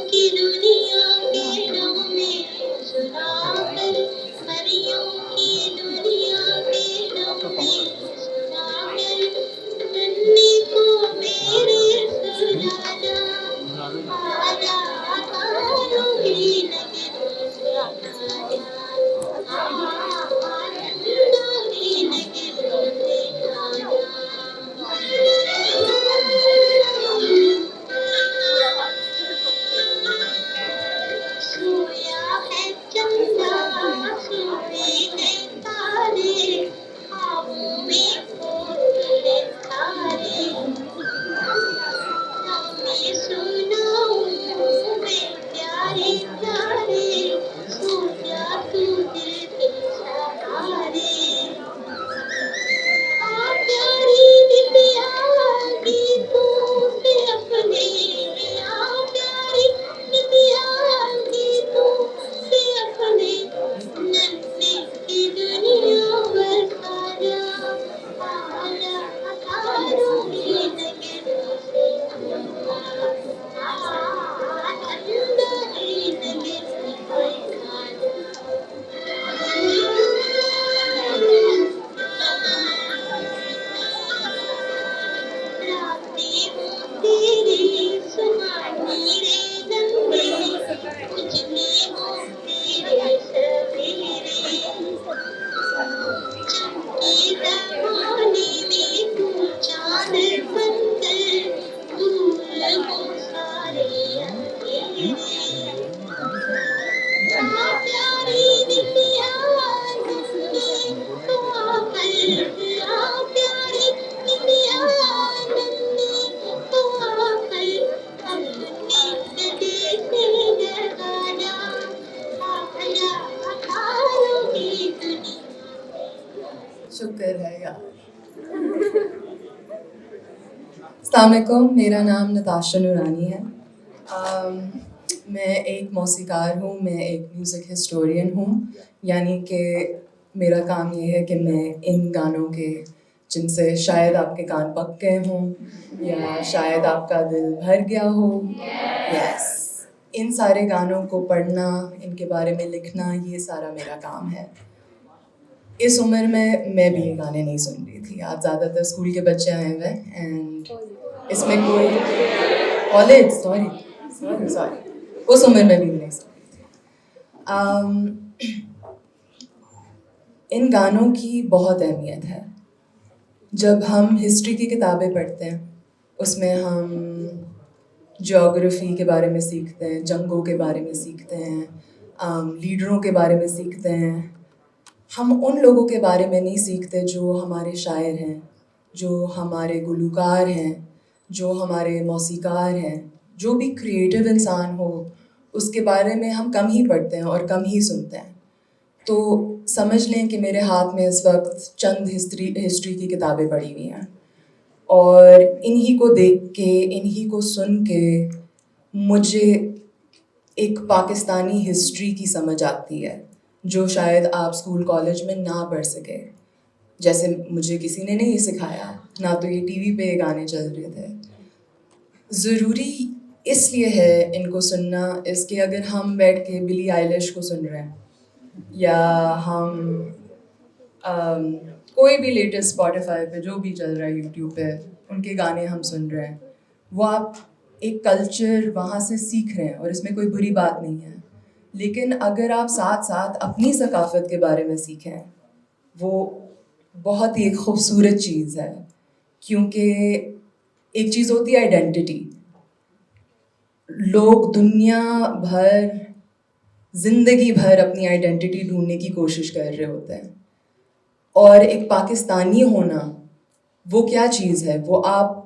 की दुनिया के नगमे सुनाकर, परियों की दुनिया के नगमे सुनाकर, नन्ही को मेरे सुनाना, आजा तारों की नगरी से आजा, तारों की नगरी से आजा। सोया है चंदा, सोए हैं तारे, ख्वाबों में खोए तारे, मैं सुनाऊं मैं प्यारे प्यारे, सो जा तू दिल के सहारे। प्यारी बिटिया गीतों से अपने, प्यारी बिटिया गीतों से अपने, नन्हे की दुनिया बसा जा, आजा तारों की नगरी से आजा, नन्ही नगरी से आजा। रातें हो तेरी सुहानी रे गंगे, उजले हो तेरे सवेरे, चमके जमाने में तू चांद बनकर, दूर हो सारे अंधेरे। प्यारी बिटिया नन्ही तो आकर, प्यारी बिटिया नन्ही तो आकर, अपने गले से लगाना, आजा तारों की दुनिया। शुक्र है यार। अस्सलाम वालेकुम, मेरा नाम नताशा नूरानी है। मैं एक मौसीकार हूँ, मैं एक म्यूज़िक हिस्टोरियन हूँ, यानी कि मेरा काम ये है कि मैं इन गानों के जिनसे शायद आपके कान पक गए हों या शायद आपका दिल भर गया हो, यस, इन सारे गानों को पढ़ना, इनके बारे में लिखना, ये सारा मेरा काम है। इस उम्र में मैं भी ये गाने नहीं सुन रही थी। आज ज़्यादातर स्कूल के बच्चे आए हुए हैं एंड इसमें कोई कॉलेज सॉरी उस उम्र में भी नहीं सुन रही थी। इन गानों की बहुत अहमियत है। जब हम हिस्ट्री की किताबें पढ़ते हैं उसमें हम ज्योग्राफी के बारे में सीखते हैं, जंगों के बारे में सीखते हैं, लीडरों के बारे में सीखते हैं। हम उन लोगों के बारे में नहीं सीखते जो हमारे शायर हैं, जो हमारे गुलूकार हैं, जो हमारे मौसीकार हैं, जो भी क्रिएटिव इंसान हो उसके बारे में हम कम ही पढ़ते हैं और कम ही सुनते हैं। तो समझ लें कि मेरे हाथ में इस वक्त चंद हिस्ट्री की किताबें पढ़ी हुई हैं और इन्हीं को देख के, इन्हीं को सुन के मुझे एक पाकिस्तानी हिस्ट्री की समझ आती है जो शायद आप स्कूल कॉलेज में ना पढ़ सके। जैसे मुझे किसी ने नहीं सिखाया, ना तो ये टीवी पे ये गाने चल रहे थे। ज़रूरी इसलिए है इनको सुनना, इसके अगर हम बैठ के बिली आइलिश को सुन रहे हैं या हम कोई भी लेटेस्ट स्पॉटिफाई पे जो भी चल रहा है, यूट्यूब पे उनके गाने हम सुन रहे हैं, वो आप एक कल्चर वहाँ से सीख रहे हैं और इसमें कोई बुरी बात नहीं है। लेकिन अगर आप साथ साथ अपनी सकाफ़त के बारे में सीखें, वो बहुत ही एक खूबसूरत चीज़ है। क्योंकि एक चीज़ होती है आइडेंटिटी। लोग दुनिया भर, ज़िंदगी भर अपनी आइडेंटिटी ढूंढने की कोशिश कर रहे होते हैं और एक पाकिस्तानी होना वो क्या चीज़ है, वो आप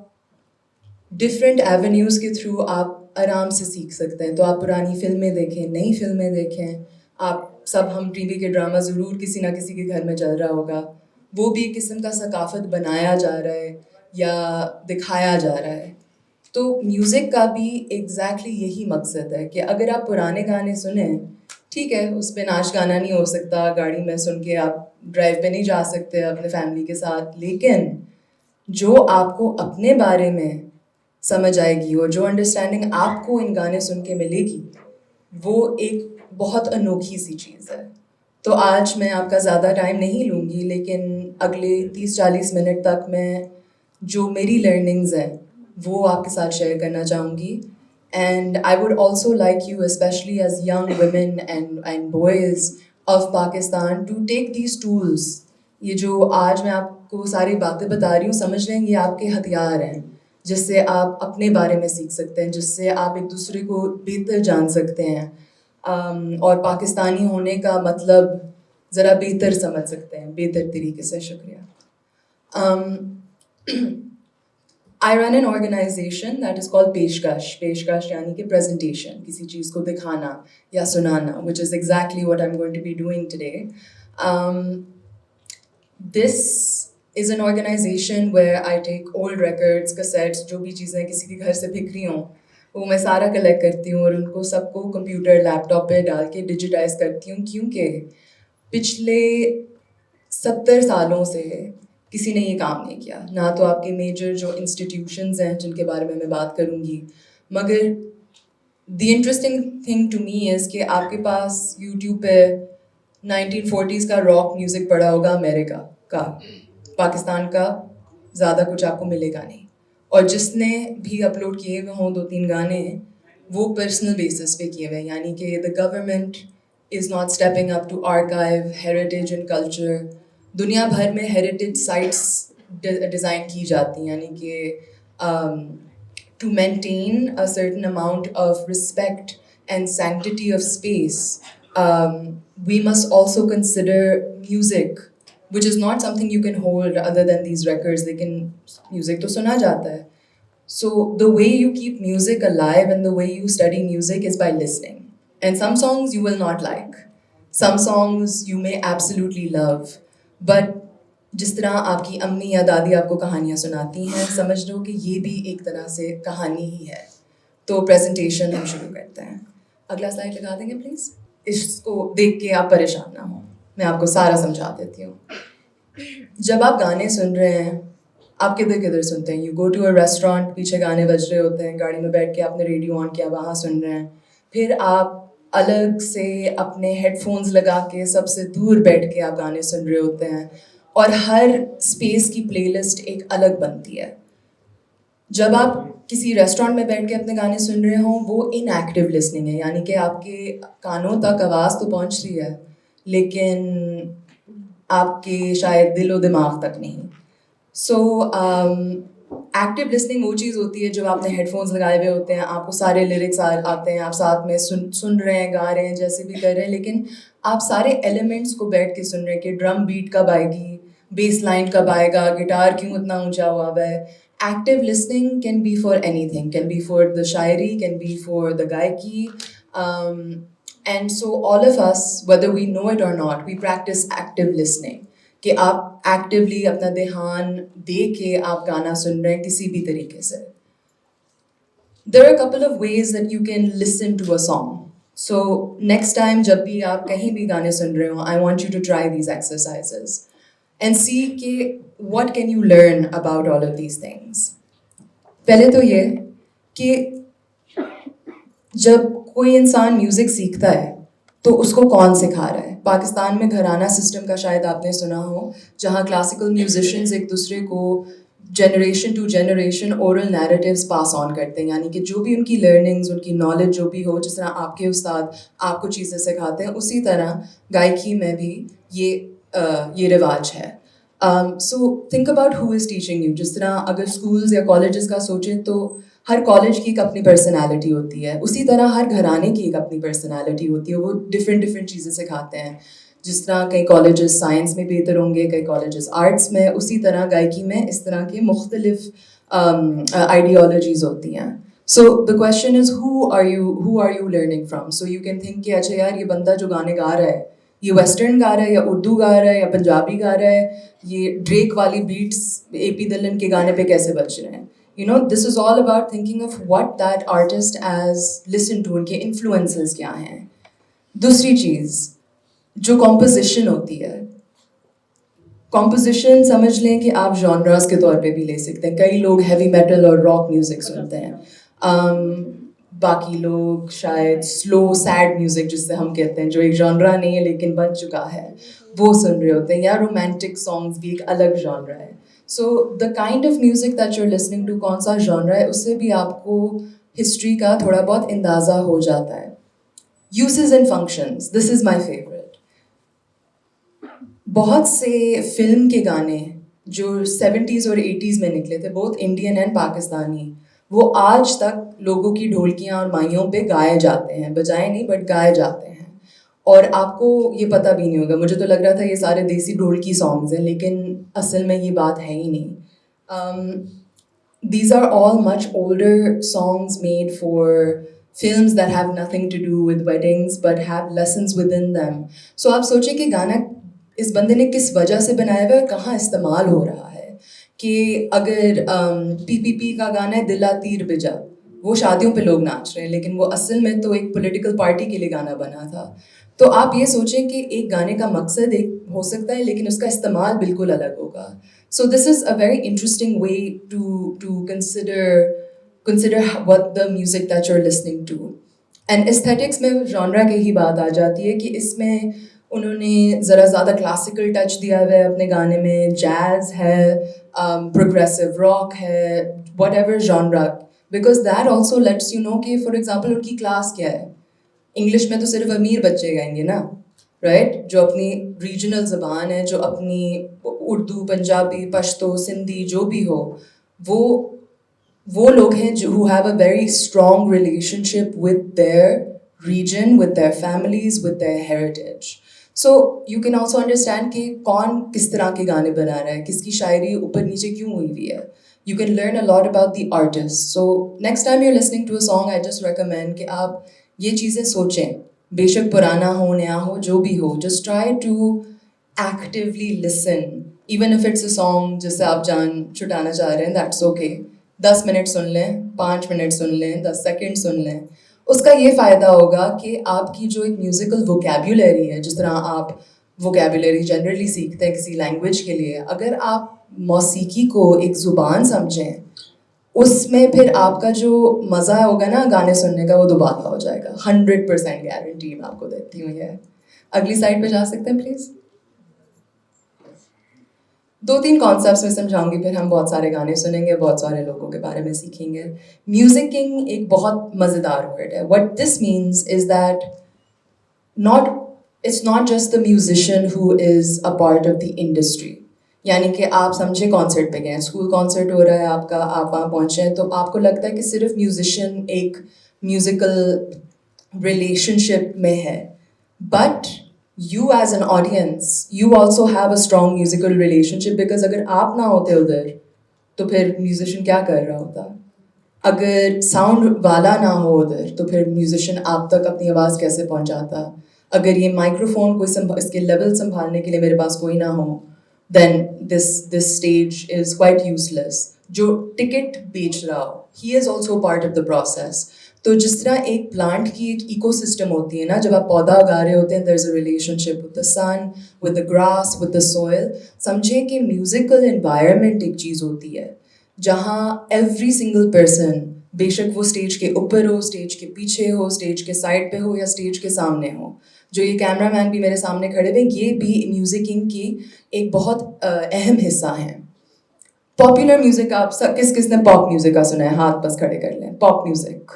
डिफरेंट एवेन्यूज़ के थ्रू आप आराम से सीख सकते हैं। तो आप पुरानी फ़िल्में देखें, नई फ़िल्में देखें, आप सब, हम टीवी के ड्रामा ज़रूर किसी ना किसी के घर में चल रहा होगा, वो भी एक किस्म का सकाफ़त बनाया जा रहा है या दिखाया जा रहा है। तो म्यूज़िक का भी एग्जैक्टली यही मकसद है कि अगर आप पुराने गाने सुने, ठीक है उस पर नाच गाना नहीं हो सकता, गाड़ी में सुन के आप ड्राइव पे नहीं जा सकते अपने फैमिली के साथ, लेकिन जो आपको अपने बारे में समझ आएगी, और जो अंडरस्टैंडिंग आपको इन गाने सुन के मिलेगी वो एक बहुत अनोखी सी चीज़ है। तो आज मैं आपका ज़्यादा टाइम नहीं लूँगी, लेकिन अगले 30-40 मिनट तक मैं जो मेरी लर्निंग्स हैं वो आपके साथ शेयर करना चाहूँगी। And I would also like you, specially as young women and boys of Pakistan, to take these tools. ये जो आज मैं आपको सारी बातें बता रही हूँ, समझ लें ये आपके हथियार हैं जिससे आप अपने बारे में सीख सकते हैं, जिससे आप एक दूसरे को बेहतर जान सकते हैं, और पाकिस्तानी होने का मतलब ज़रा बेहतर समझ सकते हैं, बेहतर तरीके से। शुक्रिया। I run an organization that is called पेशकश। पेशकश यानी कि presentation, किसी चीज़ को दिखाना या सुनाना, which is exactly what I'm going to be doing today. This is an organization where I take old records, cassettes, जो भी चीज़ें किसी के घर से बिखरी हों वो मैं सारा कलेक्ट करती हूँ और उनको सबको कंप्यूटर लैपटॉप पे डाल के डिजिटाइज करती हूँ, क्योंकि पिछले 70 सालों से किसी ने ये काम नहीं किया। ना तो आपके मेजर जो इंस्टीट्यूशंस हैं जिनके बारे में मैं बात करूँगी, मगर the interesting thing to me is कि आपके पास यूट्यूब पे 1940s का रॉक म्यूज़िक पड़ा होगा, अमेरिका का, पाकिस्तान का ज़्यादा कुछ आपको मिलेगा नहीं। और जिसने भी अपलोड किए हुए हों 2-3 गाने, वो पर्सनल बेसिस पे किए हुए, यानी कि the government is not stepping up to archive heritage and culture. दुनिया भर में हेरिटेज साइट्स डिज़ाइन की जाती हैं, यानी कि to maintain a certain amount of respect and sanctity of space, we must also consider music, which is not something you can hold other than these records. They can music to suna jata hai. So the way you keep music alive and the way you study music is by listening. And some songs you will not like. Some songs you may absolutely love. But जिस तरह आपकी अम्मी या दादी आपको कहानियाँ सुनाती हैं, समझ लो कि ये भी एक तरह से कहानी ही है। तो प्रेजेंटेशन हम शुरू करते हैं। अगला स्लाइड लगा देंगे प्लीज़। इसको देख के आप परेशान ना हो, मैं आपको सारा समझा देती हूँ। जब आप गाने सुन रहे हैं, आप किधर किधर सुनते हैं? You go to a restaurant, पीछे गाने बज रहे होते हैं, गाड़ी में बैठ के आपने रेडियो ऑन किया, वहाँ सुन रहे हैं। फिर आप अलग से अपने हेडफोन्स लगा के सबसे दूर बैठ के आप गाने सुन रहे होते हैं, और हर स्पेस की प्लेलिस्ट एक अलग बनती है। जब आप किसी रेस्टोरेंट में बैठ के अपने गाने सुन रहे हों, वो इनएक्टिव लिसनिंग है, यानी कि आपके कानों तक आवाज़ तो पहुंच रही है लेकिन आपके शायद दिलो दिमाग तक नहीं। सो एक्टिव लिसनिंग वो चीज़ होती है जब आपने हेडफोन्स लगाए हुए होते हैं, आपको सारे लिरिक्स आते हैं, आप साथ में सुन रहे हैं, गा रहे हैं, जैसे भी कर रहे हैं, लेकिन आप सारे एलिमेंट्स को बैठ के सुन रहे हैं कि ड्रम बीट कब आएगी, बेस लाइन कब आएगा, गिटार क्यों इतना ऊंचा हुआ है। Active listening can be for anything, can be for the shayari, can be for the gayaki, and so all of us, whether we know it or not, we practice active listening, कि आप actively अपना ध्यान दे के आप गाना सुन रहे हैं किसी भी तरीके से। There are a couple of ways that you can listen to a song. So next time जब भी आप कहीं भी गाने सुन रहे हो, I want you to try these exercises and see कि what can you learn about all of these things. पहले तो ये कि जब कोई इंसान म्यूज़िक सीखता है तो उसको कौन सिखा रहा है? पाकिस्तान में घराना सिस्टम का शायद आपने सुना हो, जहाँ क्लासिकल म्यूजिशियंस एक दूसरे को generation to generation oral narratives pass on करते हैं, यानी कि जो भी उनकी लर्निंग्स, उनकी नॉलेज जो भी हो, जिस तरह आपके उस्ताद आपको चीज़ें सिखाते हैं, उसी तरह गायकी में भी ये रिवाज है। So think about who is teaching you. जिस तरह अगर स्कूल्स या कॉलेजेस का सोचें तो हर कॉलेज की एक अपनी पर्सनालिटी होती है, उसी तरह हर घराने की एक अपनी पर्सनालिटी होती है, वो डिफरेंट चीज़ें सिखाते हैं। जिस तरह कई कॉलेजेस साइंस में बेहतर होंगे, कई कॉलेजेस आर्ट्स में, उसी तरह गायकी में इस तरह के मुख्तलिफ आइडियोलॉजीज़ होती हैं। So the question is who are you learning from? So you can think कि अच्छा यार, ये बंदा जो गाने गा रहा है, ये वेस्टर्न गा रहा है या उर्दू गा रहा है या पंजाबी गा रहा है, ये ड्रेक वाली बीट्स AP दिलन के गाने पे कैसे बज रहे हैं? You know, this is all about thinking of what that artist has listened to, उनके influences क्या हैं। दूसरी चीज़ जो composition होती है, कॉम्पोजिशन समझ लें कि आप जॉनरास के तौर पे भी ले सकते हैं. कई लोग हैवी मेटल और रॉक म्यूज़िक सुनते हैं. बाकी लोग शायद स्लो सैड म्यूज़िक जिससे हम कहते हैं, जो एक जॉनरा नहीं है लेकिन बन चुका है, वो सुन रहे होते हैं. या रोमांटिक सॉन्ग्स भी एक अलग जॉनरा है. So the kind of music that you are listening to, कौन सा जॉनरा है, उससे भी आपको हिस्ट्री का थोड़ा बहुत अंदाज़ा हो जाता है. Uses and functions, this is my favourite. बहुत से फिल्म के गाने जो 70s और 80s में निकले थे, बोथ इंडियन एंड पाकिस्तानी, वो आज तक लोगों की ढोलकियाँ और माइयों पे गाए जाते हैं. बजाए नहीं बट गाए जाते हैं. और आपको ये पता भी नहीं होगा. मुझे तो लग रहा था ये सारे देसी ढोलकी सॉन्ग्स हैं, लेकिन असल में ये बात है ही नहीं. These are all much older songs made for films that have nothing to do with weddings but have lessons within them. So आप सोचिए कि गाना इस बंदे ने किस वजह से बनाया हुआ है, कहाँ इस्तेमाल हो रहा है. कि अगर पीपीपी का गाना है दिला तीर बिजा, वो शादियों पे लोग नाच रहे हैं, लेकिन वो असल में तो एक पॉलिटिकल पार्टी के लिए गाना बना था. तो आप ये सोचें कि एक गाने का मकसद एक हो सकता है, लेकिन उसका इस्तेमाल बिल्कुल अलग होगा. So this is a very interesting way to consider what the music that you are listening to. And aesthetics में जॉनरा की ही बात आ जाती है कि इसमें उन्होंने ज़रा ज़्यादा क्लासिकल टच दिया हुआ है अपने गाने में. जैज़ है, प्रोग्रेसिव रॉक है, what ever genre, because that also let's you know कि फॉर एग्जाम्पल उनकी क्लास क्या है. इंग्लिश में तो सिर्फ अमीर बच्चे गाएंगे ना, राइट? जो अपनी रीजनल ज़बान है, जो अपनी उर्दू, पंजाबी, पश्तो, सिंधी जो भी हो, वो लोग हैं जो who have a very strong relationship with their region, with their families, with their heritage. So you can also understand कि कौन किस तरह के गाने बना रहा है, किसकी शायरी ऊपर नीचे क्यों हुई हुई है. You can learn a lot about the artist. So next time you're listening to a song, I just recommend कि आप ये चीज़ें सोचें, बेशक पुराना हो नया हो जो भी हो. Just try to actively listen, even if it's a song जिससे आप जान छुटाना चाह रहे हैं, that's okay. 10 मिनट सुन लें, 5 मिनट सुन लें, 10 सेकंड सुन लें. उसका ये फ़ायदा होगा कि आपकी जो एक म्यूज़िकल वोकेबुलरी है, जिस तरह आप वोकेबुलरी जनरली सीखते हैं किसी लैंग्वेज के लिए, अगर आप मौसीकी को एक ज़ुबान समझें, उसमें फिर आपका जो मज़ा होगा ना गाने सुनने का, वो दोबारा हो जाएगा. 100% गारंटी मैं आपको देती हूँ ये. अगली साइड पे जा सकते हैं प्लीज़. 2-3 कॉन्सेप्ट्स में समझाऊंगी, फिर हम बहुत सारे गाने सुनेंगे, बहुत सारे लोगों के बारे में सीखेंगे. म्यूजिकिंग एक बहुत मज़ेदार वर्ड है. What this means is that not it's not just the musician who is a part of the industry. यानी कि आप समझे कॉन्सर्ट पे गए, स्कूल कॉन्सर्ट हो रहा है आपका, आप वहाँ पहुँचे हैं, तो आपको लगता है कि सिर्फ म्यूजिशियन एक म्यूज़िकल रिलेशनशिप में है. But you as an audience, you also have a strong musical relationship, because अगर आप ना होते उधर तो फिर म्यूजिशियन क्या कर रहा होता. अगर साउंड वाला ना हो उधर तो फिर म्यूजिशियन आप तक अपनी आवाज़ कैसे पहुंचाता. अगर ये माइक्रोफोन को इसके लेवल संभालने के लिए मेरे पास कोई ना हो, then this stage is quite useless. जो टिकट बेच रहा हो, he is also part of the process. तो जिस तरह एक प्लांट की एक इकोसिस्टम होती है ना, जब आप पौधा उगा रहे होते हैं, there is a relationship with the sun, with the grass, with the soil. समझें कि म्यूज़िकल एनवायरनमेंट एक चीज़ होती है जहाँ एवरी सिंगल पर्सन, बेशक वो स्टेज के ऊपर हो, स्टेज के पीछे हो, स्टेज के साइड पे हो या स्टेज के सामने हो. जो ये कैमरा मैन भी मेरे सामने खड़े हुए, ये भी म्यूज़िकिंग की एक बहुत अहम हिस्सा हैं. पॉपुलर म्यूज़िक, आप सब किस किसने पॉप म्यूज़िक का सुना है? हाथ बस खड़े कर लें. Pop music,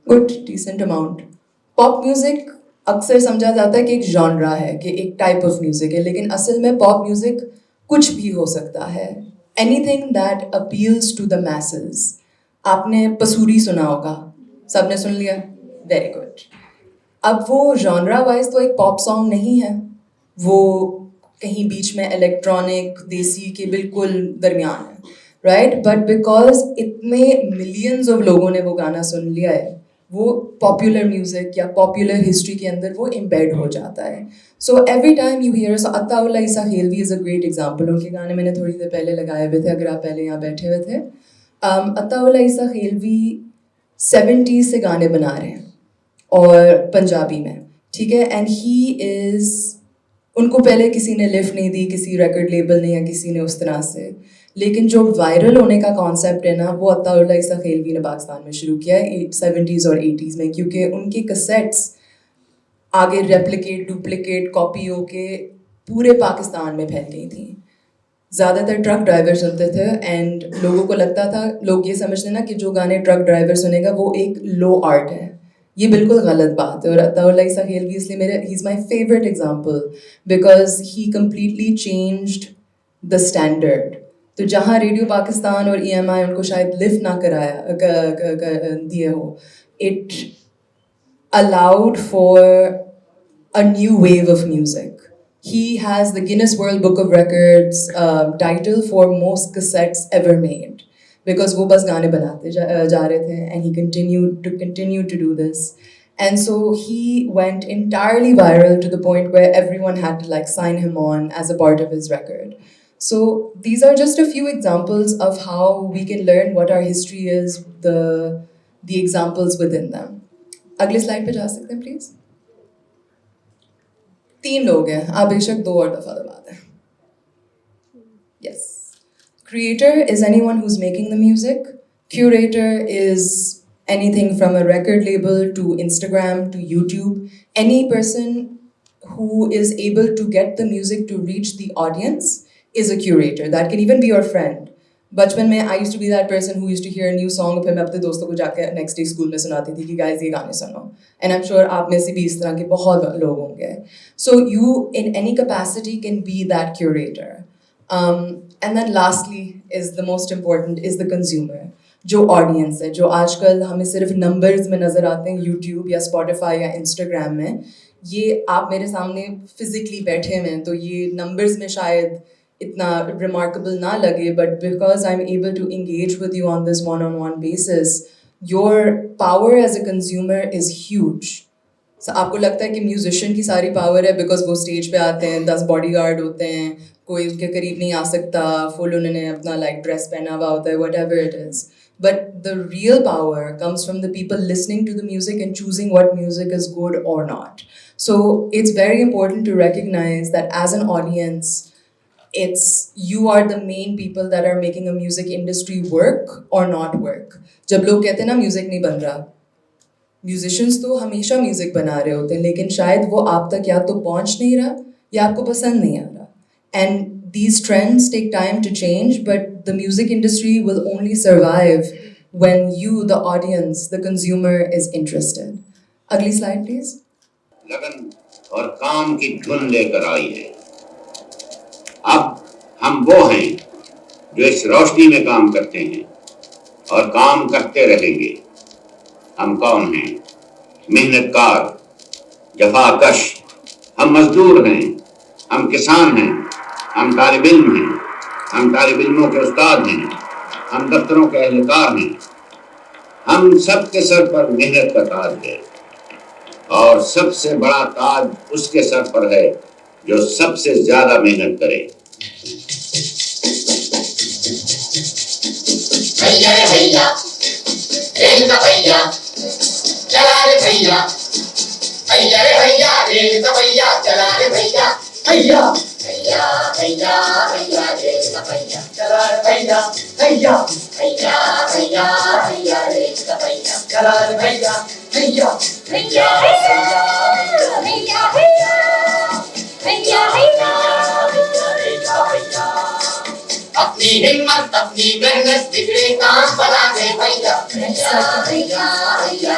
good, decent amount. Pop music अक्सर समझा जाता है कि एक जॉनरा है, कि एक टाइप ऑफ म्यूज़िक है, लेकिन असल में पॉप म्यूज़िक कुछ भी हो सकता है. Anything that appeals to the masses. आपने पसूरी सुना होगा, सबने सुन लिया, वेरी गुड. अब वो जॉनरा वाइज तो एक पॉप सॉन्ग नहीं है, वो कहीं बीच में इलेक्ट्रॉनिक देसी के बिल्कुल दरमियान है, राइट? बट बिकॉज इतने मिलियंस ऑफ लोगों ने वो गाना सुन लिया है, वो पॉपुलर म्यूज़िक या पॉपुलर हिस्ट्री के अंदर वो एम्बेड हो जाता है. So every time you hear, so Attaullah Esa Khelvi is a great example. उनके गाने मैंने थोड़ी देर पहले लगाए हुए थे, अगर आप पहले यहाँ बैठे हुए थे. अत्ताउल्लाह ईसा खेलवी 70s से गाने बना रहे हैं और पंजाबी में, ठीक है. एंड ही इज़ उनको पहले किसी ने लिफ्ट नहीं दी, किसी रिकॉर्ड लेबल ने या किसी ने उस तरह से। लेकिन जो वायरल होने का कॉन्सेप्ट है ना, वो अत्ताउल्लाह ईसा खेलवी ने पाकिस्तान में शुरू किया है 70s और 80s में, क्योंकि उनकी कैसेट्स आगे रेप्लिकेट, डुप्लिकेट, कॉपी होके पूरे पाकिस्तान में फैल गई थी। ज़्यादातर ट्रक ड्राइवर सुनते थे एंड लोगों को लगता था, लोग ये समझते ना कि जो गाने ट्रक ड्राइवर सुनेगा वो एक लो आर्ट है। ये बिल्कुल गलत बात है। और अत्ताउल्लाह ईसा खेलवी इसलिए मेरे he is my favourite example because he completely changed the standard. तो जहाँ रेडियो पाकिस्तान और EMI उनको शायद लिफ्ट ना दिए हो, it allowed for a new wave of music. He has the Guinness World Book of Records title for most cassettes ever made because वो बस गाने बनाते जा रहे थे, and he continued to do this. And so he went entirely viral to the point where everyone had to like sign him on as a part of his record. So these are just a few examples of how we can learn what our history is, the examples within them. अगले slide पे जा सकते हैं please. 3 लोग हैं, आप बेशक 2 और दफा दबा दें। Yes, creator is anyone who is making the music, curator is anything from a record label to Instagram to YouTube, any person who is able to get the music to reach the audience is a curator. That can even be your friend. बचपन में I used to be that person who used to hear new song, फिर मैं अपने दोस्तों को जाकर next day school में सुनाती थी कि गाइस ये गाने सुनो, एंड आई एम श्योर आप में से भी इस तरह के बहुत लोग होंगे। So you in any capacity can be that curator. And then lastly is the most important is the consumer, जो ऑडियंस है, जो आजकल हमें सिर्फ नंबर्स में नज़र आते हैं यूट्यूब या स्पॉटिफाई या इंस्टाग्राम में। ये आप मेरे सामने फिजिकली बैठे हुए हैं तो ये नंबर्स में शायद इतना remarkable ना लगे, but because I'm able to engage with you on this one-on-one basis, your power as a consumer is huge. So आपको लगता है कि म्यूजिशियन की सारी पावर है बिकॉज वो स्टेज पे आते हैं, 10 बॉडीगार्ड होते हैं, कोई उसके करीब नहीं आ सकता, फुल उन्होंने अपना लाइक ड्रेस पहना हुआ होता है, whatever it is. But the real power comes from the people listening to the music and choosing what music is good or not. So it's very important to recognize that as an audience, you are the main people that are making a music industry work or not work. जब लोग कहते हैं ना music नहीं बन रहा, musicians तो हमेशा म्यूजिक बना रहे होते हैं, लेकिन शायद वो आप तक या तो पहुंच नहीं रहा या आपको पसंद नहीं आ रहा। And these trends take time to change, but the music industry will only survive when you, the audience, the consumer, is interested. अगली स्लाइड प्लीज। लगन और काम की धुन लेकर आई है। अब हम वो हैं जो इस रोशनी में काम करते हैं और काम करते रहेंगे। हम कौन हैं? मेहनतकार, जफाकश, हम मजदूर हैं, हम किसान हैं, हम तालिब इल्म हैं, हम तालिब इल्मों के उस्ताद हैं, हम दफ्तरों के एहलकार हैं। हम सब के सर पर मेहनत का ताज है और सबसे बड़ा ताज उसके सर पर है जो सबसे ज्यादा मेहनत करे। भैया रे भैया, रेल का भैया, चला रे भैया, भैया रे भैया, रेल का भैया, चला रे भैया, भैया भैया भैया भैया, रेल का भैया, चला रे भैया, भैया भैया भैया भैया, रेल का भैया, चला रे भैया, भैया भैया भैया भैया भैया भैया रेल का भैया। अपनी हिम्मत अपनी मेहनत बिगड़े काम बना दे भैया, भैया भैया भैया।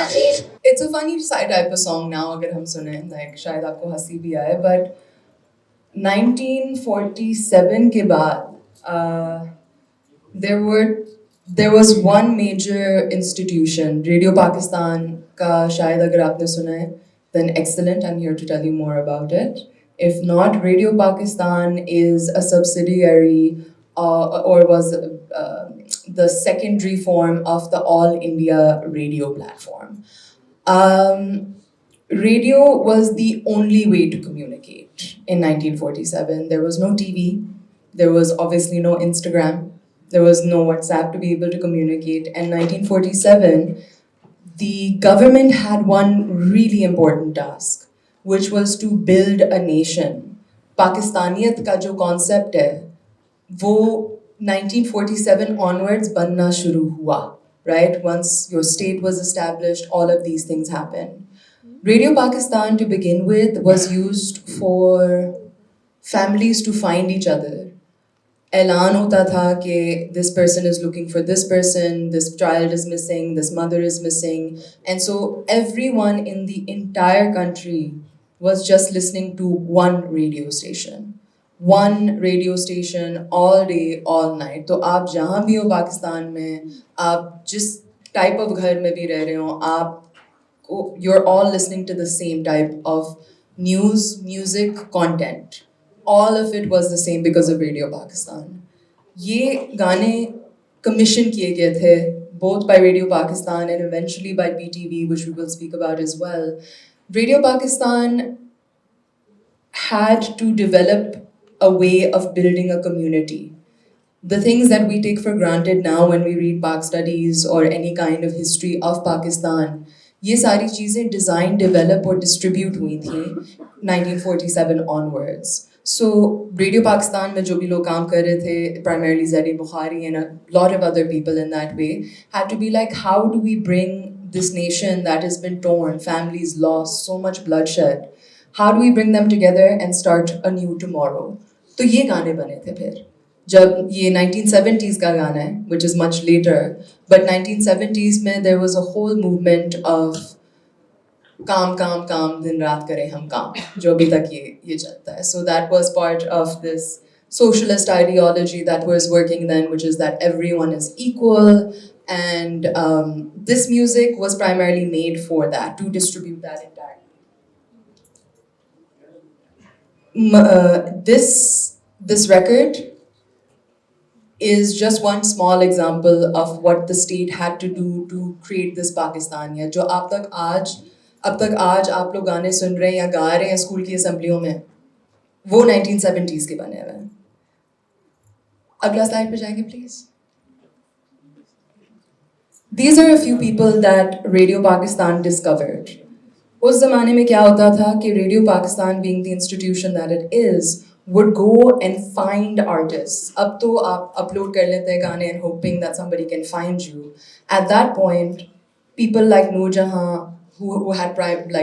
It's a funny type of song now अगर हम सुने, like शायद आपको हंसी भी आए, but 1947 के बाद there was one major institution, Radio Pakistan का शायद अगर आपने सुना है, then excellent, I'm here to tell you more about it. If not, Radio Pakistan is a subsidiary or was the secondary form of the All India Radio platform. Radio was the only way to communicate in 1947. There was no TV, there was obviously no Instagram, there was no WhatsApp to be able to communicate. And 1947, the government had one really important task, which was to build a nation पाकिस्तानियत का जो concept है वो 1947 onwards बनना शुरू हुआ, right? Once your state was established, all of these things happened. Radio Pakistan, to begin with, was used for families to find each other. ऐलान होता था कि this person is looking for this person, this child is missing, this mother is missing, and so everyone in the entire country was just listening to one radio station. One radio station all day, all night. तो आप जहाँ भी हो पाकिस्तान में, आप जिस type of घर में भी रह रहे हो, you're all listening to the same type of news, music, content. All of it was the same because of Radio Pakistan. ये गाने commission किए गए थे both by Radio Pakistan and eventually by BTV, which we will speak about as well. Radio Pakistan had to develop a way of building a community. The things that we take for granted now when we read Pak studies or any kind of history of Pakistan, ये सारी चीज़ें design, develop और distribute हुई थी 1947 onwards. So Radio Pakistan में जो भी लोग काम कर रहे थे, primarily Zahid Bukhari and a lot of other people in that way, had to be like, how do we bring this nation that has been torn, families lost, so much bloodshed, how do we bring them together and start a new tomorrow? तो ये गाने बने थे फिर. जब ये 1970s का गाना है, which is much later, but 1970s में there was a whole movement of काम काम काम दिन रात करें हम काम, जो अभी तक ये चलता है. So that was part of this socialist ideology that was working then, which is that everyone is equal, and this music was primarily made for that, to distribute that entirely. This record is just one small example of what the state had to do to create this Pakistaniya. जो अब तक आज आप लोग गाने सुन रहे हैं या गा रहे हैं स्कूल की असेंबलियों में, वो 1970s के बने हुए हैं. अगला स्लाइड पे जाएंगे please. These are a few people that Radio Pakistan discovered. उस ज़माने में क्या होता था कि Radio Pakistan, being the institution that it is, would go and find artists. अब तो आप upload कर लेते हैं गाने and hoping that somebody can find you. At that point, people like Noor Jahan, who had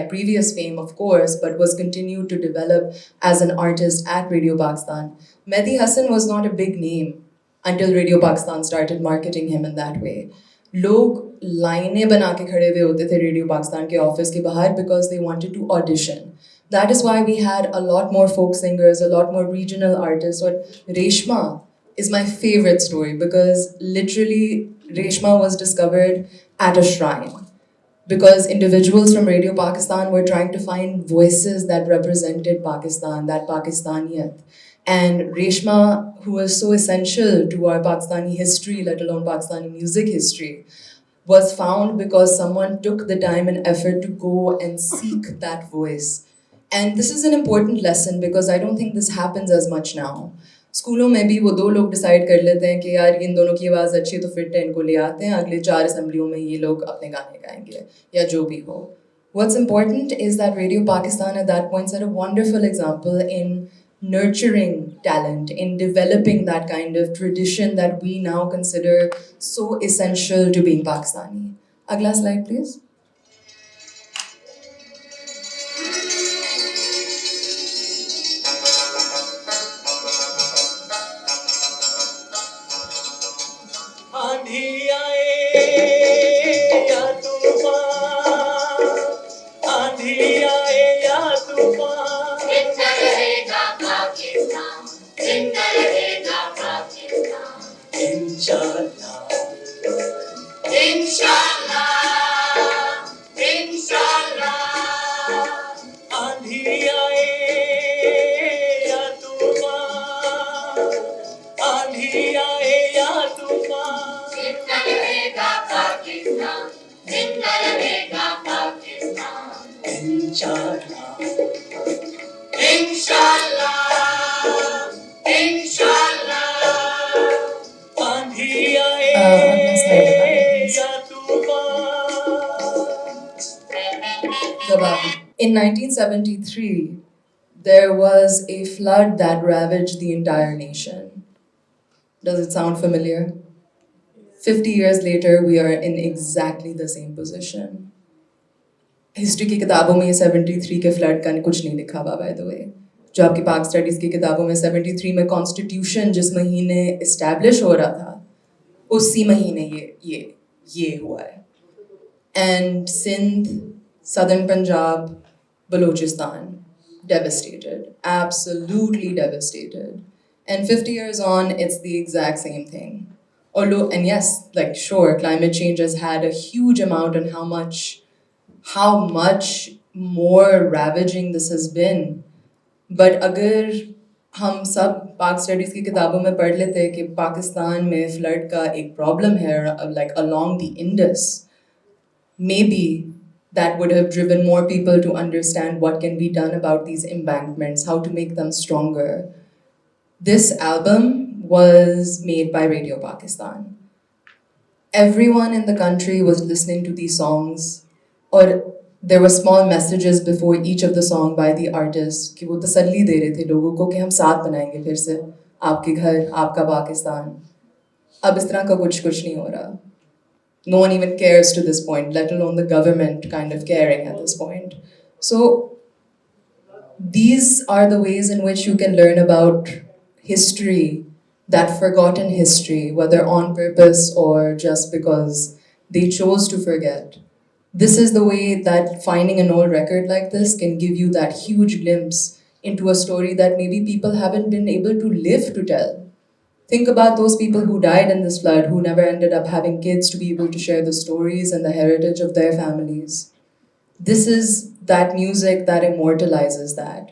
previous fame, of course, but was continued to develop as an artist at Radio Pakistan. Mehdi Hassan was not a big name until Radio Pakistan started marketing him in that way. लोग लाइनें बना के खड़े हुए होते थे radio Pakistan के office के बाहर because they wanted to audition. That is why we had a lot more folk singers, a lot more regional artists. Or Reshma is my favorite story because literally Reshma was discovered at a shrine because individuals from Radio Pakistan were trying to find voices that represented Pakistan, that Pakistaniyat. And Reshma, who was so essential to our Pakistani history, let alone Pakistani music history, was found because someone took the time and effort to go and seek that voice. And this is an important lesson because I don't think this happens as much now. स्कूलों में भी वो दो लोग decide कर लेते हैं कि यार इन दोनों की आवाज़ अच्छी है तो फिट है, इनको ले आते हैं, अगले 4 असेंबलियों में ये लोग अपने गाने गाएंगे या जो भी हो. What's important is that Radio Pakistan at that point set a wonderful example in nurturing talent, in developing that kind of tradition that we now consider so essential to being Pakistani. Agla slide, please. आंधी आए या तूफान, आंधी आए या तूफान, जिंदा रहेगा पाकिस्तान, जिंदा रहेगा पाकिस्तान. इंशाअल्लाह, इंशाअल्लाह, इंशाअल्लाह. आंधी आए या तूफान, आंधी आए या तूफान, जिंदा रहेगा पाकिस्तान, जिंदा रहेगा पाकिस्तान. इंशाअल्लाह, इंशाअल्लाह, इंशाअल्लाह. आंधी आए या तूफान. In 1973, there was a flood that ravaged the entire nation. Does it sound familiar? 50 years later, we are in exactly the same position. History की किताबों में 73 के फ्लड का कुछ नहीं लिखा हुआ, बाय द वे. जो आपकी पाक स्टडीज़ की किताबों में 73 में कॉन्स्टिट्यूशन जिस महीने इस्टेब्लिश हो रहा था, उसी महीने ये हुआ है. And Sindh, Southern Punjab, Balochistan, devastated, absolutely devastated. And 50 years on, it's the exact same thing. Although, and yes, like sure, climate change has had a huge amount on how much more ravaging this has been. But अगर हम सब पाक studies की किताबों में पढ़ लेते कि पाकिस्तान में फ्लड का एक प्रॉब्लम है, like along the Indus, maybe that would have driven more people to understand what can be done about these embankments, how to make them stronger. This album was made by Radio Pakistan. Everyone in the country was listening to these songs, or there were small messages before each of the song by the artists कि वो तसल्ली दे रहे थे लोगों को कि हम साथ बनाएंगे फिर से आपके घर आपका पाकिस्तान. अब इस तरह का कुछ नहीं हो रहा. No one even cares to this point, let alone the government kind of caring at this point. So these are the ways in which you can learn about history, that forgotten history, whether on purpose or just because they chose to forget. This is the way that finding an old record like this can give you that huge glimpse into a story that maybe people haven't been able to live to tell. Think about those people who died in this flood, who never ended up having kids to be able to share the stories and the heritage of their families. This is that music that immortalizes that.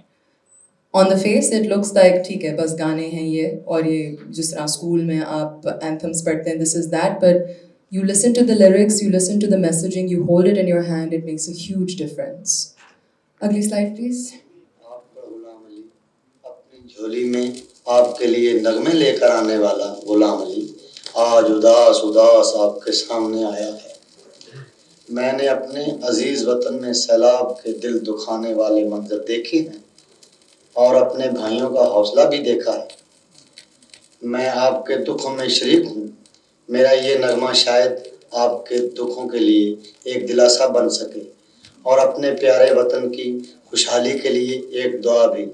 On the face, it looks like ठीक है बस गाने हैं ये और ये जिस तरह स्कूल में आप anthems पढ़ते हैं, this is that, but you listen to the lyrics, you listen to the messaging, you hold it in your hand, it makes a huge difference. अगली slide please. आपका गुलाम अली अपनी झोली में आपके लिए नगमे लेकर आने वाला गुलाम अली आज उदास उदास आपके सामने आया है. मैंने अपने अजीज वतन में सैलाब के दिल दुखाने वाले मंजर देखे हैं और अपने भाइयों का हौसला भी देखा है. मैं आपके दुखों में शरीक हूँ. मेरा ये नगमा शायद आपके दुखों के लिए एक दिलासा बन सके और अपने प्यारे वतन की खुशहाली के लिए एक दुआ भी.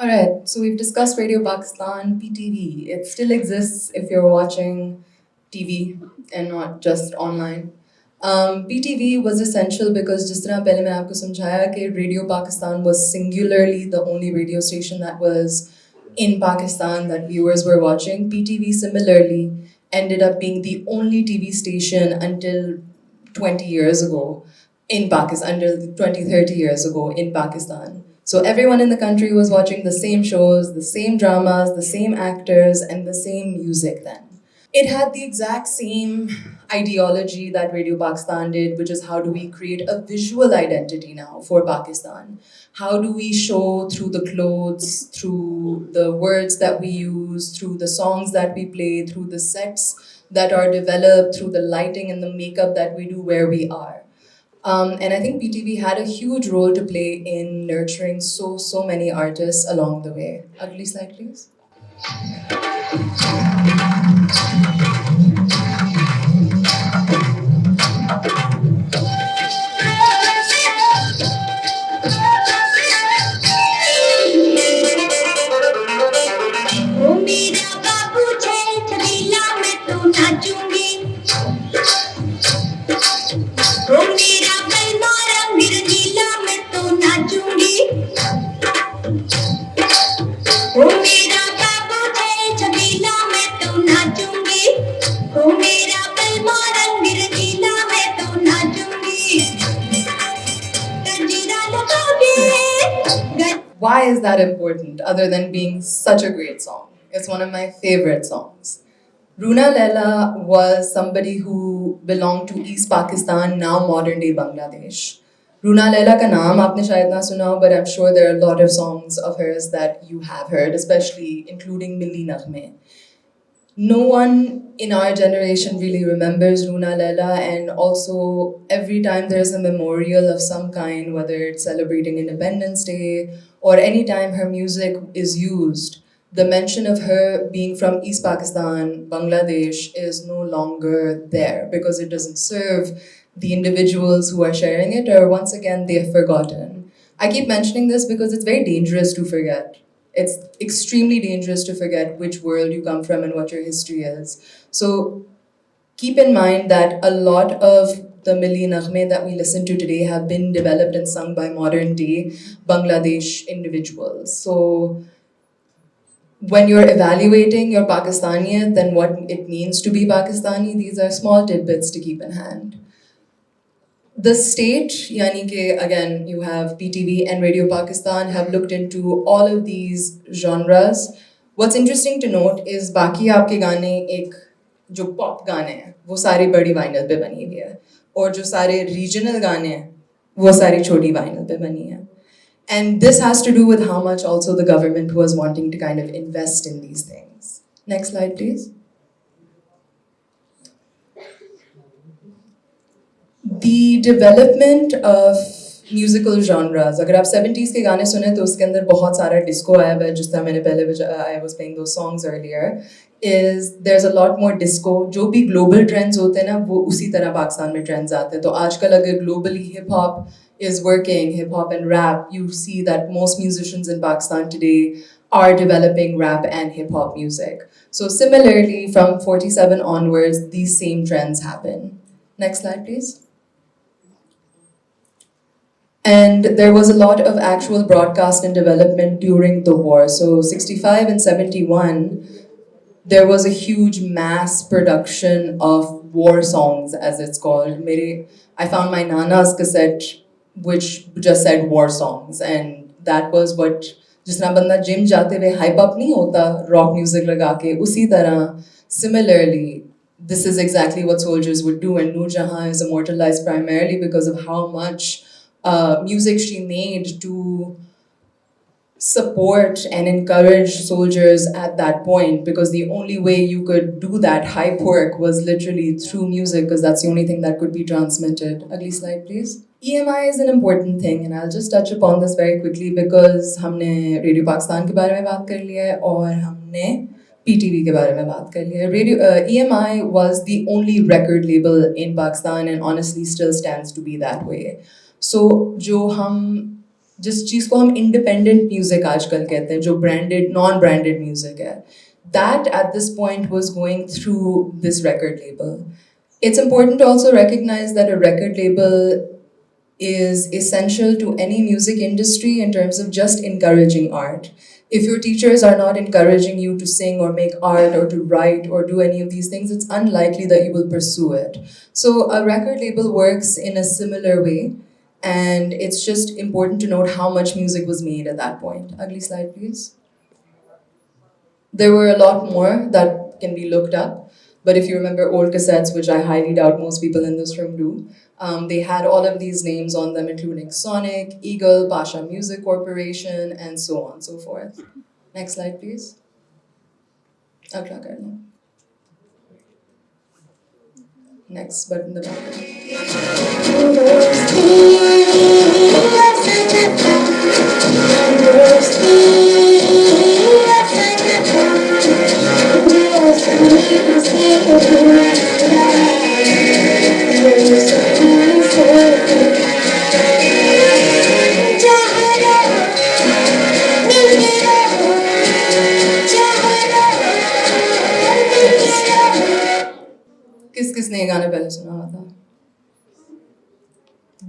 Alright, so we've discussed Radio Pakistan, PTV. It still exists if you're watching TV and not just online. PTV was essential because जिस तरह पहले मैं आपको समझाया कि Radio Pakistan was singularly the only radio station that was in Pakistan that viewers were watching. PTV similarly ended up being the only TV station until 20 years ago in Pakistan, until 20, 30 years ago in Pakistan. So everyone in the country was watching the same shows, the same dramas, the same actors, and the same music then. It had the exact same ideology that Radio Pakistan did, which is how do we create a visual identity now for Pakistan? How do we show through the clothes, through the words that we use, through the songs that we play, through the sets that are developed, through the lighting and the makeup that we do where we are. And I think PTV had a huge role to play in nurturing so many artists along the way. Ugly slide, please. Why is that important, other than being such a great song? It's one of my favorite songs. Runa Laila was somebody who belonged to East Pakistan, now modern-day Bangladesh. Runa Laila ka naam aapne shayad na suna ho, but I'm sure there are a lot of songs of hers that you have heard, especially including Milli Naghme. No one in our generation really remembers Runa Lela, and also every time there's a memorial of some kind, whether it's celebrating Independence Day or any time her music is used, the mention of her being from East Pakistan, Bangladesh, is no longer there because it doesn't serve the individuals who are sharing it, or once again, they're forgotten. I keep mentioning this because it's very dangerous to forget. It's extremely dangerous to forget which world you come from and what your history is. So keep in mind that a lot of the Milli Naghme that we listen to today have been developed and sung by modern day Bangladesh individuals. So when you're evaluating your Pakistani, then what it means to be Pakistani, these are small tidbits to keep in hand. The state, yani ke, again, you have PTV and Radio Pakistan have looked into all of these genres. What's interesting to note is बाकी आपके गाने एक जो pop गाने हैं वो सारे बड़ी वाइनल पे बनी हुई है और जो सारे regional गाने हैं वो सारी छोटी वाइनल पे बनी है. And this has to do with how much also the government was wanting to kind of invest in these things. Next slide, please. The development of musical genres. अगर आप 70s के गाने सुने तो उसके अंदर बहुत सारा disco आया हुआ है जिस तरह मैंने पहले I was playing those songs earlier. Is there's a lot more disco. जो भी global trends होते हैं ना वो उसी तरह पाकिस्तान में trends आते हैं. तो आजकल अगर globally hip hop is working, hip hop and rap, you see that most musicians in Pakistan today are developing rap and hip hop music. So similarly, from 47 onwards, these same trends happen. Next slide, please. And there was a lot of actual broadcast and development during the war. So 65 and 71, there was a huge mass production of war songs, as it's called. I found my Nana's cassette, which just said war songs. And that was what, जिस तरह बंदा gym जाते हुए hype up नहीं होता rock music लगा के, उसी तरह, similarly, this is exactly what soldiers would do. And Noor Jahan is immortalized primarily because of how much music she made to support and encourage soldiers at that point, because the only way you could do that hype work was literally through music, because that's the only thing that could be transmitted. Ugly slide, please. EMI is an important thing, and I'll just touch upon this very quickly because हमने radio Pakistan के बारे में बात कर लिया है और हमने PTV के बारे में बात कर लिया है. EMI was the only record label in Pakistan and honestly still stands to be that way. So जो हम जिस चीज़ को हम independent music आजकल कहते हैं, जो branded, non-branded music है, that at this point was going through this record label. It's important to also recognize that a record label is essential to any music industry in terms of just encouraging art. If your teachers are not encouraging you to sing or make art or to write or do any of these things, it's unlikely that you will pursue it. So a record label works in a similar way. And it's just important to note how much music was made at that point. Ugly slide, please. There were a lot more that can be looked up. But if you remember old cassettes, which I highly doubt most people in this room do, they had all of these names on them, including Sonic, Eagle, Pasha Music Corporation, and so on and so forth. Next slide, please. Agla karna. Next button the back. किस किसने ये गाना पहले सुना हुआ था?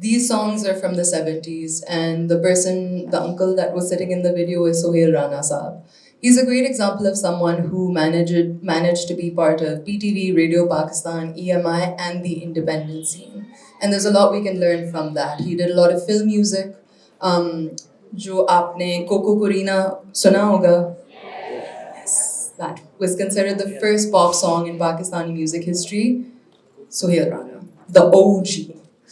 These songs are from the 70s, and the uncle that was sitting in the video is Sohail Rana Saab. He's a great example of someone who managed to be part of PTV, Radio Pakistan, EMI, and the independent scene. And there's a lot we can learn from that. He did a lot of film music. जो आपने Coco Corina सुना होगा? Yes, that was considered the first pop song in Pakistani music history. Sohail Rana, the OG.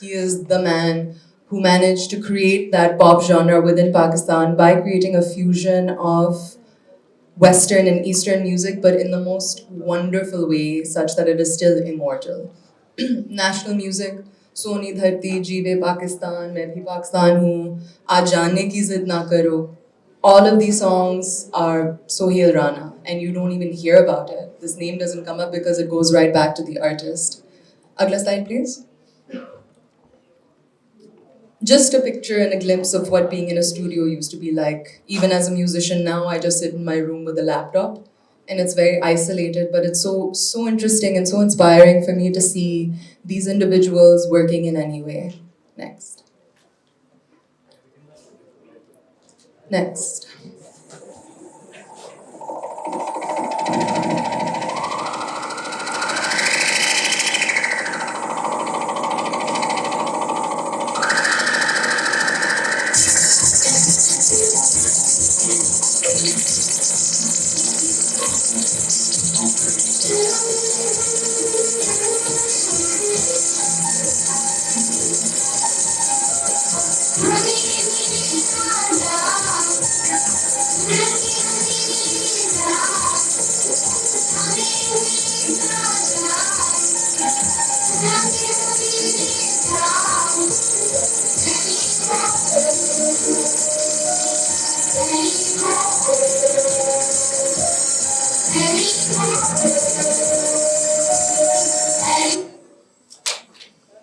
He is the man who managed to create that pop genre within Pakistan by creating a fusion of Western and Eastern music, but in the most wonderful way, such that it is still immortal. National music, Soni धरती जीवे पाकिस्तान मैं भी पाकिस्तान हूँ आज जानने की जिद ना करो. All of these songs are Sohail Rana, and you don't even hear about it. This name doesn't come up because it goes right back to the artist. Agla slide, please. Just a picture and a glimpse of what being in a studio used to be like. Even as a musician now, I just sit in my room with a laptop, and it's very isolated, but it's so interesting and so inspiring for me to see these individuals working in any way. Next. Next.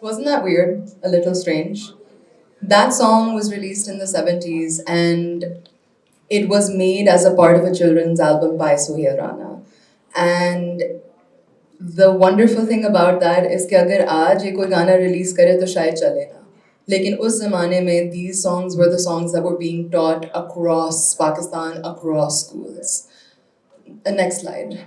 Wasn't that weird? A little strange. That song was released in the 70s, and it was made as a part of a children's album by Sohail Rana. And the wonderful thing about that is कि अगर आज ये कोई गाना release करे तो शायद चले ना. लेकिन उस ज़माने में these songs were the songs that were being taught across Pakistan, across schools. The next slide.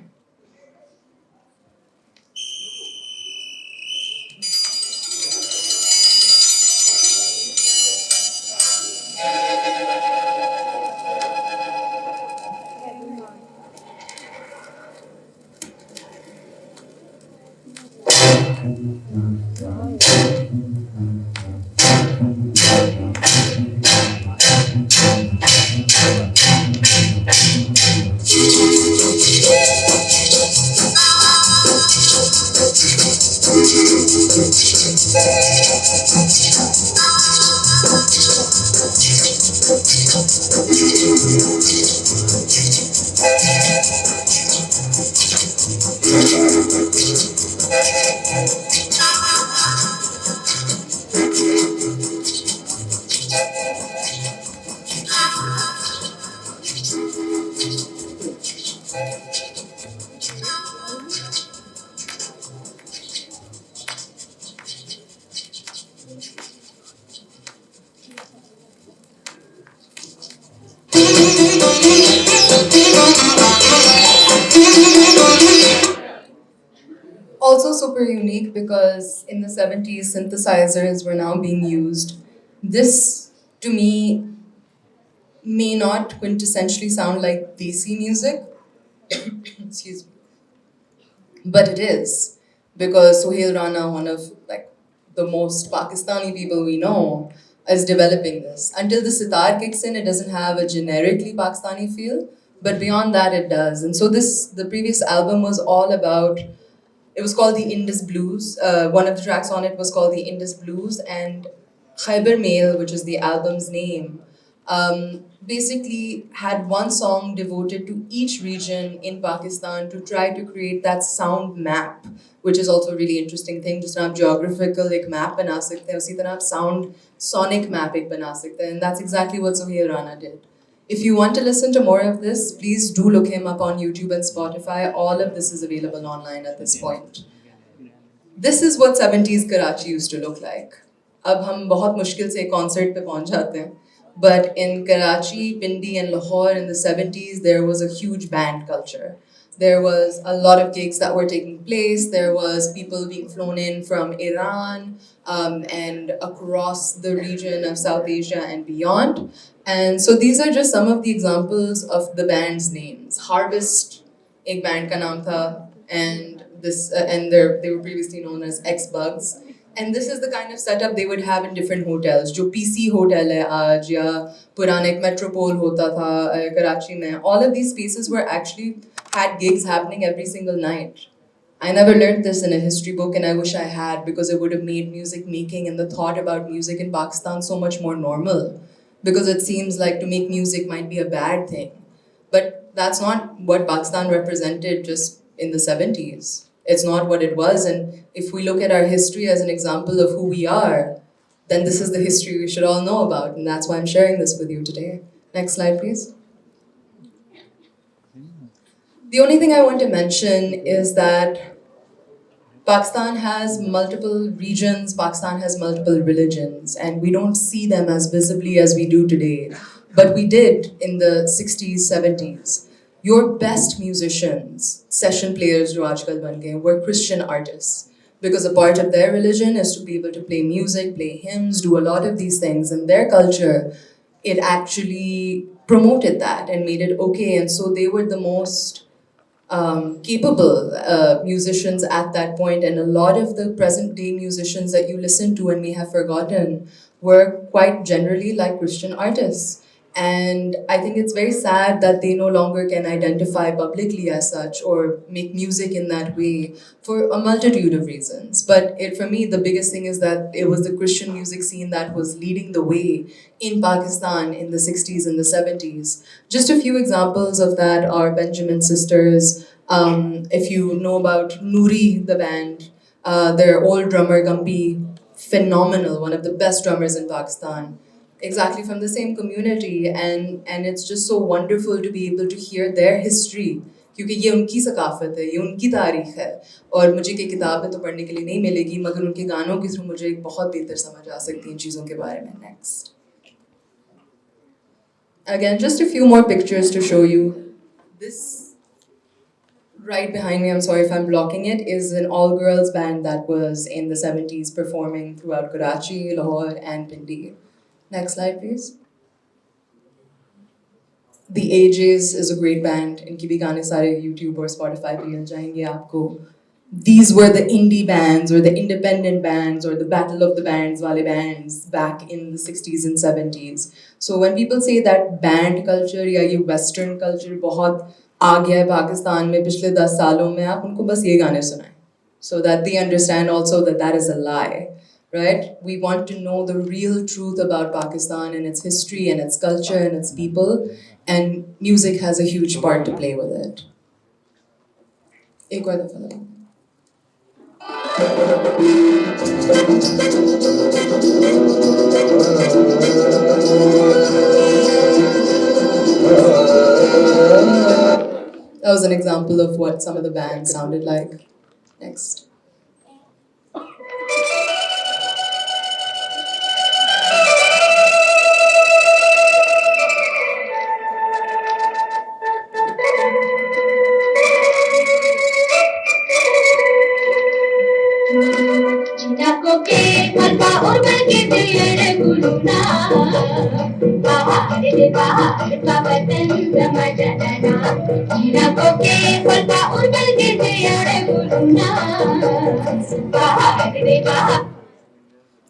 Also super unique because in the 70s synthesizers were now being used. This to me may not quintessentially sound like desi music, excuse me, but it is because Sohail Rana, one of like the most Pakistani people we know, is developing this. Until the sitar kicks in, it doesn't have a generically Pakistani feel, but beyond that, it does. And so the previous album was all about. It was called the Indus Blues. One of the tracks on it was called the Indus Blues, and Khyber Mail, which is the album's name, basically had one song devoted to each region in Pakistan to try to create that sound map, which is also a really interesting thing. Just आप geographical एक map बना सकते हैं, उसी तरह आप sound sonic map एक बना सकते हैं, and that's exactly what Sohail Rana did. If you want to listen to more of this, please do look him up on YouTube and Spotify. All of this is available online at this point. This is what 70s Karachi used to look like. अब हम बहुत मुश्किल से concert पे पहुंच जाते हैं. But in Karachi, Pindi and Lahore in the 70s, there was a huge band culture. There was a lot of gigs that were taking place. There was people being flown in from Iran and across the region of South Asia and beyond. And so these are just some of the examples of the band's names. Harvest, एक band का नाम था, and they were previously known as X Bugs. And this is the kind of setup they would have in different hotels. जो PC hotel है आज या पुराना एक Metropole होता था कराची में. All of these spaces were actually had gigs happening every single night. I never learned this in a history book, and I wish I had, because it would have made music making and the thought about music in Pakistan so much more normal. Because it seems like to make music might be a bad thing. But that's not what Pakistan represented just in the 70s. It's not what it was. And if we look at our history as an example of who we are, then this is the history we should all know about. And that's why I'm sharing this with you today. Next slide, please. The only thing I want to mention is that Pakistan has multiple regions, Pakistan has multiple religions, and we don't see them as visibly as we do today. But we did in the 60s, 70s. Your best musicians, session players jo aajkal ban gaye, were Christian artists. Because a part of their religion is to be able to play music, play hymns, do a lot of these things. And their culture, it actually promoted that and made it okay. And so they were the most capable musicians at that point, and a lot of the present day musicians that you listen to and may have forgotten were quite generally like Christian artists. And I think it's very sad that they no longer can identify publicly as such or make music in that way for a multitude of reasons. But for me, the biggest thing is that it was the Christian music scene that was leading the way in Pakistan in the 60s and the 70s. Just a few examples of that are Benjamin Sisters. If you know about Noori, the band, their old drummer, Gambi, phenomenal, one of the best drummers in Pakistan. Exactly from the same community, and it's just so wonderful to be able to hear their history, क्योंकि ये उनकी सकाफत है, ये उनकी तारीख है, और मुझे कि किताबें तो पढ़ने के लिए नहीं मिलेगी, मगर उनके गानों के थ्रू मुझे एक बहुत बेहतर समझ आ सकती है इन चीज़ों के बारे में. Next. Again, just a few more pictures to show you. This right behind me, I'm sorry if I'm blocking it, is an all-girls band that was in the 70s performing throughout Karachi, Lahore, and Pindi. Next slide, please. The Ages is a great band. इनकी भी गाने सारे YouTube और Spotify पे मिल जाएंगे आपको. These were the indie bands or the independent bands or the Battle of the Bands wale bands back in the 60s and 70s. So when people say that band culture या ये Western culture बहुत आ गया है पाकिस्तान में पिछले 10 सालों में, आप उनको बस ये गाने सुनाएं. So that they understand also that that is a lie. Right? We want to know the real truth about Pakistan and its history and its culture and its people, and music has a huge part to play with it. एक और दफा लगाओ. That was an example of what some of the bands sounded like. Next.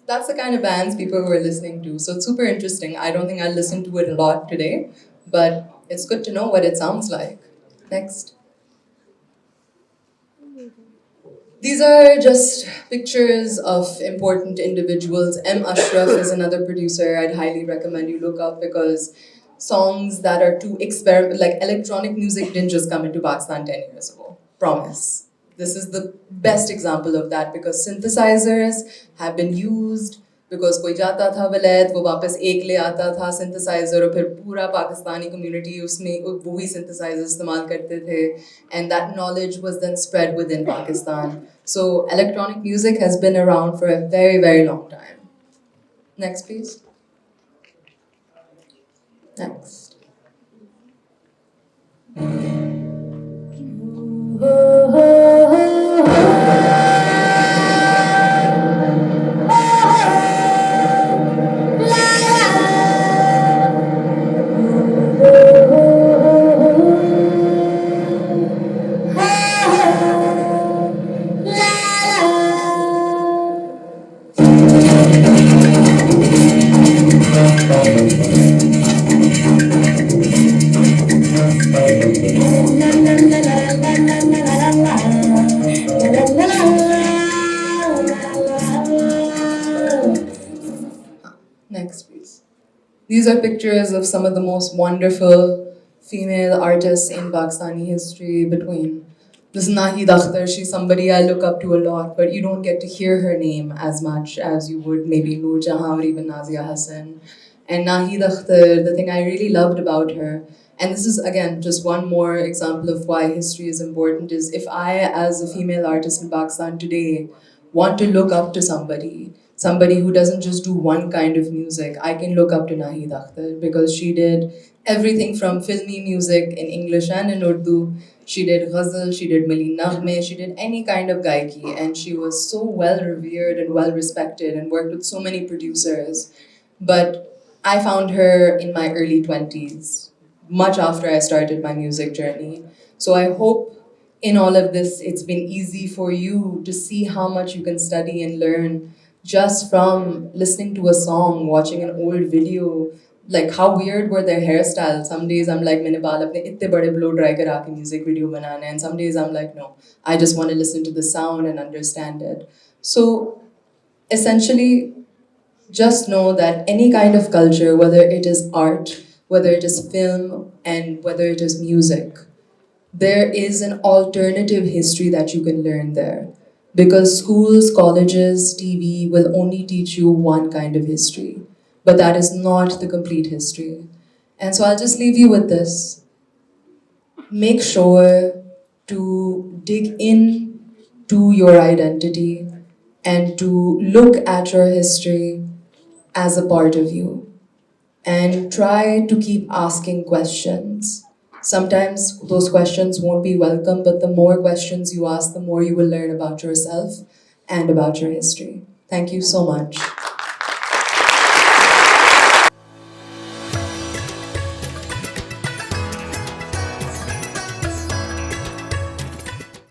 That's the kind of bands people were listening to. So it's super interesting. I don't think I'll listen to it a lot today, but it's good to know what it sounds like. Next. These are just pictures of important individuals. M. Ashraf is another producer I'd highly recommend you look up, because songs that are too like electronic music didn't just come into Pakistan 10 years ago. Promise. This is the best example of that, because synthesizers have been used, because कोई जाता था वलैत वो वापस एक ले आता था synthesizer और फिर पूरा पाकिस्तानी community उसमें वही synthesizer इस्तेमाल करते थे, and that knowledge was then spread within Pakistan. So electronic music has been around for a very, very long time. Next, please. Next. Next, please. These are pictures of some of the most wonderful female artists in Pakistani history between. This is Nahid Akhtar. She's somebody I look up to a lot, but you don't get to hear her name as much as you would maybe Noor Jahan or even Nazia Hassan. And Nahid Akhtar, the thing I really loved about her, and this is again just one more example of why history is important, is if I, as a female artist in Pakistan today, want to look up to somebody who doesn't just do one kind of music, I can look up to Nahid Akhtar because she did everything from filmy music in English and in Urdu. She did ghazal, she did Mili Naghme, she did any kind of gaiki, and she was so well revered and well respected and worked with so many producers. But I found her in my early 20s, much after I started my music journey. So I hope in all of this, it's been easy for you to see how much you can study and learn just from listening to a song, watching an old video. Like how weird were their hairstyles? Some days I'm like, मैंने बाल अपने इतने बड़े blow dry करा के music video बनाना है. And some days I'm like, no, I just want to listen to the sound and understand it. So essentially, just know that any kind of culture, whether it is art, whether it is film, and whether it is music, there is an alternative history that you can learn there. Because schools, colleges, TV will only teach you one kind of history, but that is not the complete history. And so I'll just leave you with this. Make sure to dig in to your identity and to look at your history as a part of you and try to keep asking questions. Sometimes those questions won't be welcome, but the more questions you ask, the more you will learn about yourself and about your history. Thank you so much.